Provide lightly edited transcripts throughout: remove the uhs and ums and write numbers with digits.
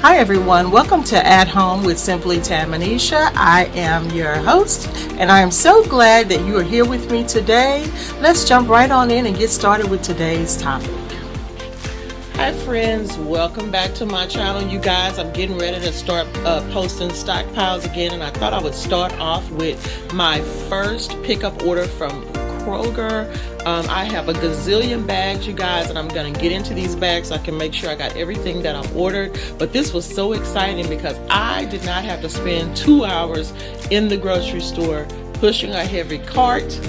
Hi everyone, welcome to At Home with Simply Tamanisha. I am your host and I am so glad that you are here with me today. Let's jump right on in and get started with today's topic. Hi friends, welcome back to my channel. You guys, I'm getting ready to start posting stockpiles again, and I thought I would start off with my first pickup order from Kroger. I have a gazillion bags, you guys, and I'm going to get into these bags so I can make sure I got everything that I ordered. But this was so exciting because I did not have to spend 2 hours in the grocery store pushing a heavy cart.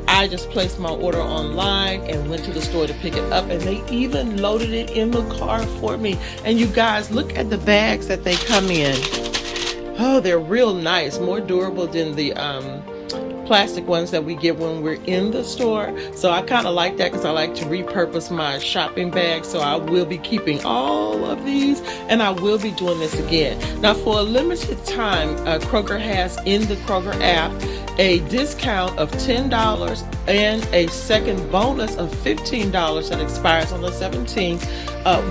I just placed my order online and went to the store to pick it up, and they even loaded it in the car for me. And you guys, look at the bags that they come in. Oh, they're real nice, more durable than the plastic ones that we get when we're in the store. So I kind of like that because I like to repurpose my shopping bag. So I will be keeping all of these, and I will be doing this again. Now, for a limited time, Kroger has in the Kroger app a discount of $10 and a second bonus of $15 that expires on the 17th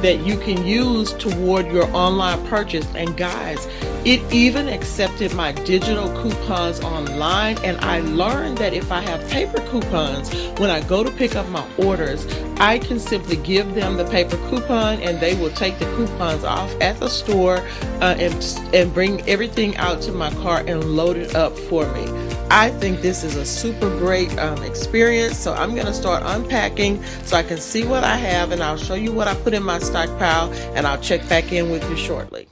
that you can use toward your online purchase. And guys, it even accepted my digital coupons online, and I learned that if I have paper coupons, when I go to pick up my orders, I can simply give them the paper coupon and they will take the coupons off at the store and bring everything out to my car and load it up for me. I think this is a super great experience, so I'm going to start unpacking so I can see what I have, and I'll show you what I put in my stockpile, and I'll check back in with you shortly.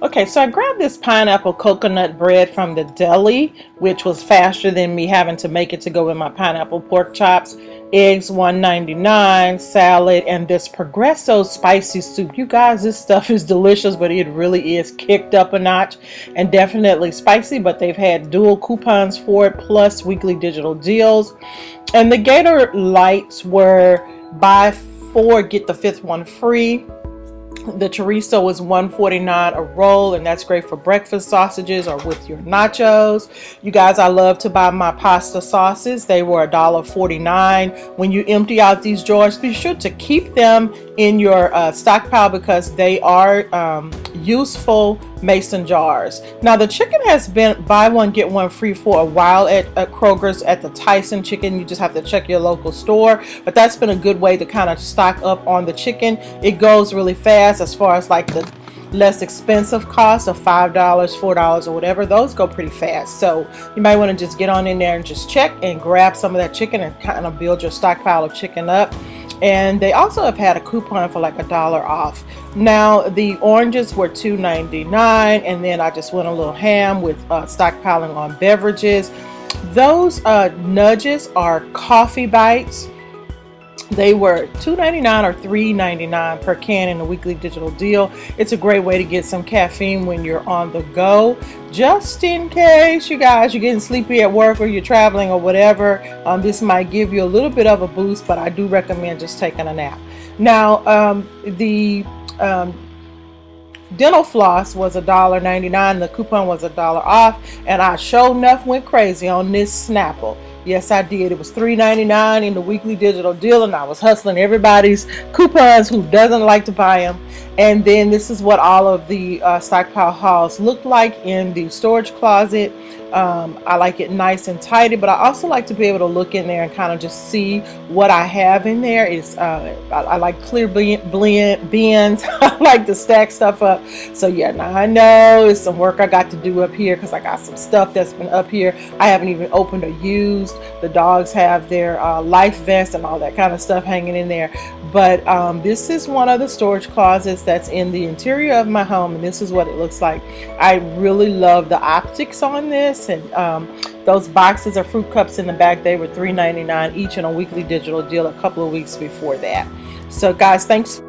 Okay, so I grabbed this pineapple coconut bread from the deli, which was faster than me having to make it to go with my pineapple pork chops. Eggs $1.99, salad, and this Progresso spicy soup. You guys, this stuff is delicious, but it really is kicked up a notch and definitely spicy, but they've had dual coupons for it plus weekly digital deals. And the Gator Lights were buy 4 get the 5th one free. The chorizo is $1.49 a roll, and that's great for breakfast sausages or with your nachos. You guys, I love to buy my pasta sauces. They were $1.49. When you empty out these jars, be sure to keep them in your stockpile because they are useful mason jars. Now, the chicken has been buy one get one free for a while at Kroger's at the Tyson chicken. You just have to check your local store, but that's been a good way to kind of stock up on the chicken. It goes really fast as far as like the less expensive cost of $5, $4 or whatever. Those go pretty fast, so you might want to just get on in there and just check and grab some of that chicken and kind of build your stockpile of chicken up. And they also have had a coupon for like $1 off. Now, the oranges were $2.99, and then I just went a little ham with stockpiling on beverages. Those nudges are coffee bites. They were $2.99 or $3.99 per can in a weekly digital deal. It's a great way to get some caffeine when you're on the go, just in case, you guys, you're getting sleepy at work or you're traveling or whatever. This might give you a little bit of a boost, but I do recommend just taking a nap. Now, the dental floss was $1.99. The coupon was $1 off, and I sure enough went crazy on this Snapple. Yes, I did. It was $3.99 in the weekly digital deal, and I was hustling everybody's coupons who doesn't like to buy them. And then this is what all of the stockpile hauls look like in the storage closet. I like it nice and tidy, but I also like to be able to look in there and kind of just see what I have in there. I like clear bins. I like to stack stuff up. So yeah, now I know it's some work I got to do up here because I got some stuff that's been up here I haven't even opened or used. The dogs have their life vests and all that kind of stuff hanging in there. But this is one of the storage closets that's in the interior of my home, and this is what it looks like. I really love the optics on this, and those boxes of fruit cups in the back, they were $3.99 each in a weekly digital deal a couple of weeks before that. So guys, thanks